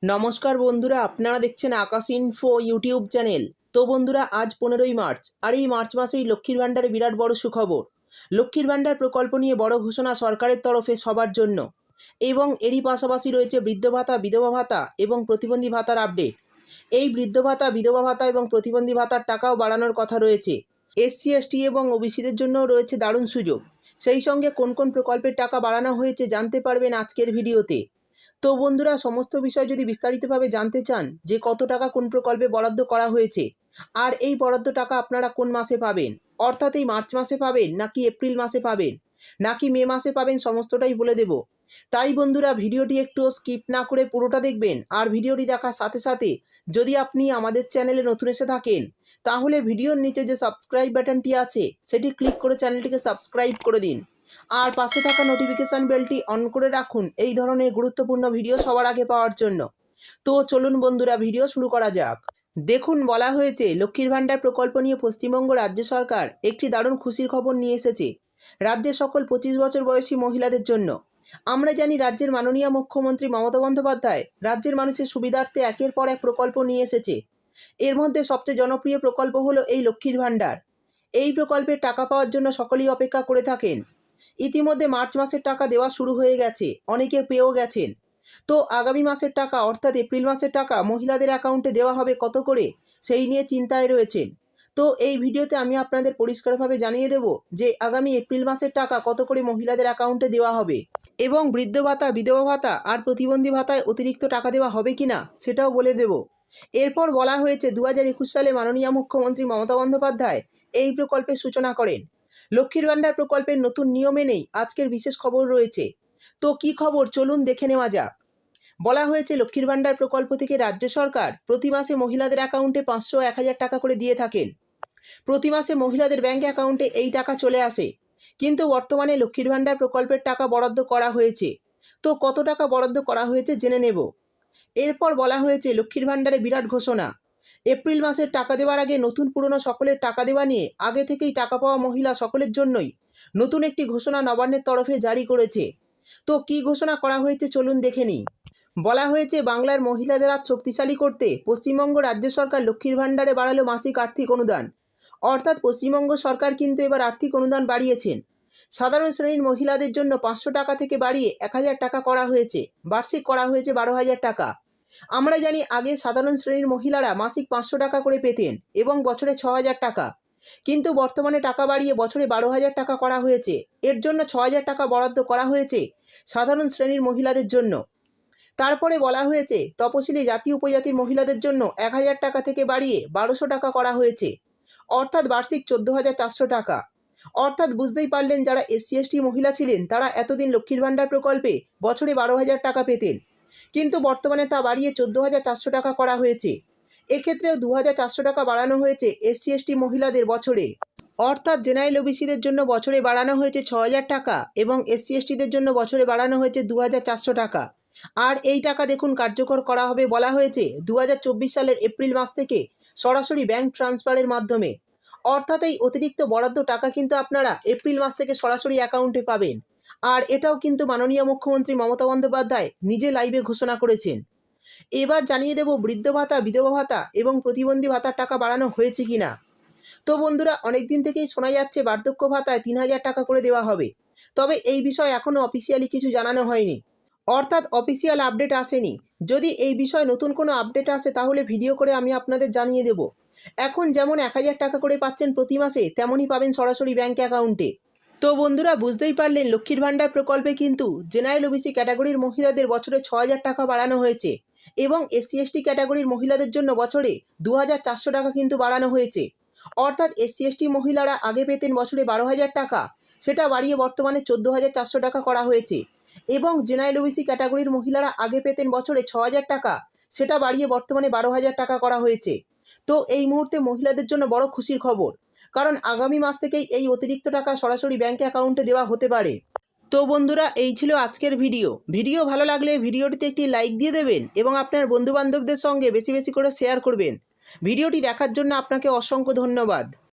নমস্কার বন্ধুরা, আপনারা দেখছেন আকাশ ইনফো ইউটিউব চ্যানেল। তো বন্ধুরা, আজ 15ই মার্চ, আর এই মার্চ মাসেই লক্ষ্মীর ভাণ্ডারে বিরাট বড় সুখবর। লক্ষ্মীর ভাণ্ডার প্রকল্প নিয়ে বড় ঘোষণা সরকারের তরফে সবার জন্য, এবং এরই পাশাপাশি রয়েছে বৃদ্ধ ভাতা, বিধবা ভাতা এবং প্রতিবন্ধী ভাতার আপডেট। এই বৃদ্ধ ভাতা, বিধবা ভাতা এবং প্রতিবন্ধী ভাতার টাকাও বাড়ানোর কথা রয়েছে। এসসি, এসটি এবং ওবিসিদের জন্যও রয়েছে দারুণ সুযোগ। সেই সঙ্গে কোন কোন প্রকল্পের টাকা বাড়ানো হয়েছে জানতে পারবেন আজকের ভিডিওতে। তো বন্ধুরা, সমস্ত বিষয় যদি বিস্তারিতভাবে জানতে চান যে কত টাকা কোন প্রকল্পে বরাদ্দ করা হয়েছে, আর এই বরাদ্দ টাকা আপনারা কোন মাসে পাবেন, অর্থাৎ এই মার্চ মাসে পাবেন নাকি এপ্রিল মাসে পাবেন নাকি মে মাসে পাবেন, সমস্তটাই বলে দেব। তাই বন্ধুরা, ভিডিওটি একটু স্কিপ না করে পুরোটা দেখবেন। আর ভিডিওটি দেখার সাথে সাথে যদি আপনি আমাদের চ্যানেলে নতুন এসে থাকেন, তাহলে ভিডিওর নিচে যে সাবস্ক্রাইব বাটনটি আছে সেটি ক্লিক করে চ্যানেলটিকে সাবস্ক্রাইব করে দিন। আর পাশে থাকা নোটিফিকেশান বেলটি অন করে রাখুন এই ধরনের গুরুত্বপূর্ণ ভিডিও সবার আগে পাওয়ার জন্য। তো চলুন বন্ধুরা, ভিডিও শুরু করা যাক। দেখুন, বলা হয়েছে লক্ষ্মীর ভাণ্ডার প্রকল্প নিয়ে পশ্চিমবঙ্গ রাজ্য সরকার একটি দারুণ খুশির খবর নিয়ে এসেছে রাজ্যের সকল 25 বছর বয়সী মহিলাদের জন্য। আমরা জানি রাজ্যের মাননীয় মুখ্যমন্ত্রী মমতা বন্দ্যোপাধ্যায় রাজ্যের মানুষের সুবিধার্থে একের পর এক প্রকল্প নিয়ে এসেছে। এর মধ্যে সবচেয়ে জনপ্রিয় প্রকল্প হলো এই লক্ষ্মীর ভাণ্ডার। এই প্রকল্পের টাকা পাওয়ার জন্য সকলেই অপেক্ষা করে থাকেন। ইতিমধ্যে মার্চ মাসের টাকা দেওয়া শুরু হয়ে গেছে, অনেকে পেয়েও গেছেন। তো আগামী মাসের টাকা অর্থাৎ এপ্রিল মাসের টাকা মহিলাদের অ্যাকাউন্টে দেওয়া হবে কত করে, সেই নিয়ে চিন্তায় রয়েছেন। তো এই ভিডিওতে আমি আপনাদের পরিষ্কারভাবে জানিয়ে দেব যে আগামী এপ্রিল মাসের টাকা কত করে মহিলাদের অ্যাকাউন্টে দেওয়া হবে, এবং বৃদ্ধ ভাতা, বিধবা ভাতা আর প্রতিবন্ধী ভাতায় অতিরিক্ত টাকা দেওয়া হবে কিনা সেটাও বলে দেব। এরপর বলা হয়েছে 2021 সালে মাননীয় মুখ্যমন্ত্রী মমতা বন্দ্যোপাধ্যায় এই প্রকল্পের সূচনা করেন। লক্ষ্মীর ভাণ্ডার প্রকল্পের নতুন নিয়ম মেনেই আজকের বিশেষ খবর রয়েছে। তো কী খবর, চলুন দেখে নেওয়া যাক। বলা হয়েছে লক্ষ্মীর ভাণ্ডার প্রকল্প থেকে রাজ্য সরকার প্রতি মাসে মহিলাদের অ্যাকাউন্টে 500-1000 টাকা করে দিয়ে থাকেন। প্রতি মাসে মহিলাদের ব্যাঙ্ক অ্যাকাউন্টে এই টাকা চলে আসে। কিন্তু বর্তমানে লক্ষ্মীর ভাণ্ডার প্রকল্পের টাকা বরাদ্দ করা হয়েছে। তো কত টাকা বরাদ্দ করা হয়েছে জেনে নেব। এরপর বলা হয়েছে লক্ষ্মীর ভাণ্ডারে বিরাট ঘোষণা। এপ্রিল মাসের টাকা দেওয়ার আগে নতুন পুরনো সকলের টাকা দেওয়া নিয়ে আগে থেকেই টাকা পাওয়া মহিলা সকলের জন্যই নতুন একটি ঘোষণা নবান্নের তরফে জারি করেছে। তো কী ঘোষণা করা হয়েছে চলুন দেখে নিই। বলা হয়েছে বাংলার মহিলাদের আজ শক্তিশালী করতে পশ্চিমবঙ্গ রাজ্য সরকার লক্ষ্মীর ভাণ্ডারে বাড়ালো মাসিক আর্থিক অনুদান। অর্থাৎ পশ্চিমবঙ্গ সরকার কিন্তু এবার আর্থিক অনুদান বাড়িয়েছেন। সাধারণ শ্রেণীর মহিলাদের জন্য 500 টাকা থেকে বাড়িয়ে 1000 টাকা করা হয়েছে, বার্ষিক করা হয়েছে 12,000 টাকা। আমরা জানি আগে সাধারণ শ্রেণীর মহিলারা মাসিক 500 টাকা করে পেতেন এবং বছরে 6000 টাকা, কিন্তু বর্তমানে টাকা বাড়িয়ে বছরে 12,000 টাকা করা হয়েছে। এর জন্য 6000 টাকা বরাদ্দ করা হয়েছে সাধারণ শ্রেণীর মহিলাদের জন্য। তারপরে বলা হয়েছে তপশিলি জাতি উপজাতির মহিলাদের জন্য 1000 টাকা থেকে বাড়িয়ে 1200 টাকা করা হয়েছে, অর্থাৎ বার্ষিক 14,400 টাকা। অর্থাৎ বুঝতেই পারলেন, যারা এসসি এসটি মহিলা ছিলেন তারা এতদিন লক্ষ্মীর ভাণ্ডার প্রকল্পে বছরে 12,000 টাকা পেতেন, কিন্তু বর্তমানে তা বাড়িয়ে 14,400 টাকা করা হয়েছে। এক্ষেত্রেও 2,400 টাকা বাড়ানো হয়েছে এসসি এসটি মহিলাদের বছরে। অর্থাৎ জেনারেল ওবিসিদের জন্য বছরে বাড়ানো হয়েছে 6,000 টাকা এবং এসসি এসটিদের জন্য বছরে বাড়ানো হয়েছে 2,400 টাকা। আর এই টাকা দেখুন কার্যকর করা হবে বলা হয়েছে 2024 সালের এপ্রিল মাস থেকে সরাসরি ব্যাংক ট্রান্সফারের মাধ্যমে। অর্থাৎ এই অতিরিক্ত বরাদ্দ টাকা কিন্তু আপনারা এপ্রিল মাস থেকে সরাসরি অ্যাকাউন্টে পাবেন। আর এটাও কিন্তু মাননীয় মুখ্যমন্ত্রী মমতা বন্দ্যোপাধ্যায় নিজে লাইভে ঘোষণা করেছেন। এবার জানিয়ে দেব বৃদ্ধ ভাতা, বিধবা ভাতা এবং প্রতিবন্ধী ভাতার টাকা বাড়ানো হয়েছে কিনা। তো বন্ধুরা, অনেক দিন থেকেই শোনা যাচ্ছে বার্ধক্য ভাতায় 3,000 টাকা করে দেওয়া হবে, তবে এই বিষয়ে এখনও অফিসিয়ালি কিছু জানানো হয়নি, অর্থাৎ অফিসিয়াল আপডেট আসেনি। যদি এই বিষয়ে নতুন কোনো আপডেট আসে তাহলে ভিডিও করে আমি আপনাদের জানিয়ে দেব। এখন যেমন 1000 টাকা করে পাচ্ছেন প্রতি মাসে, তেমনই পাবেন সরাসরি ব্যাঙ্ক অ্যাকাউন্টে। তো বন্ধুরা, বুঝতেই পারলেন লক্ষ্মীর ভাণ্ডার প্রকল্পে কিন্তু জেনারেল ওবিসি ক্যাটাগরির মহিলাদের বছরে 6,000 টাকা বাড়ানো হয়েছে, এবং এসসি এসটি ক্যাটাগরির মহিলাদের জন্য বছরে 2,400 টাকা কিন্তু বাড়ানো হয়েছে। অর্থাৎ এসসি এসটি মহিলারা আগে পেতেন বছরে 12,000 টাকা, সেটা বাড়িয়ে বর্তমানে 14,400 টাকা করা হয়েছে। এবং জেনারেল ওবিসি ক্যাটাগরির মহিলারা আগে পেতেন বছরে 6,000 টাকা, সেটা বাড়িয়ে বর্তমানে 12,000 টাকা করা হয়েছে। তো এই মুহূর্তে মহিলাদের জন্য বড় খুশির খবর, কারণ আগামী মাস থেকেই এই অতিরিক্ত টাকা সরাসরি ব্যাঙ্ক অ্যাকাউন্টে দেওয়া হতে পারে। তো বন্ধুরা, এই ছিল আজকের ভিডিও ভালো লাগলে ভিডিওটিতে একটি লাইক দিয়ে দেবেন এবং আপনার বন্ধুবান্ধবদের সঙ্গে বেশি বেশি করে শেয়ার করবেন। ভিডিওটি দেখার জন্য আপনাকে অসংখ্য ধন্যবাদ।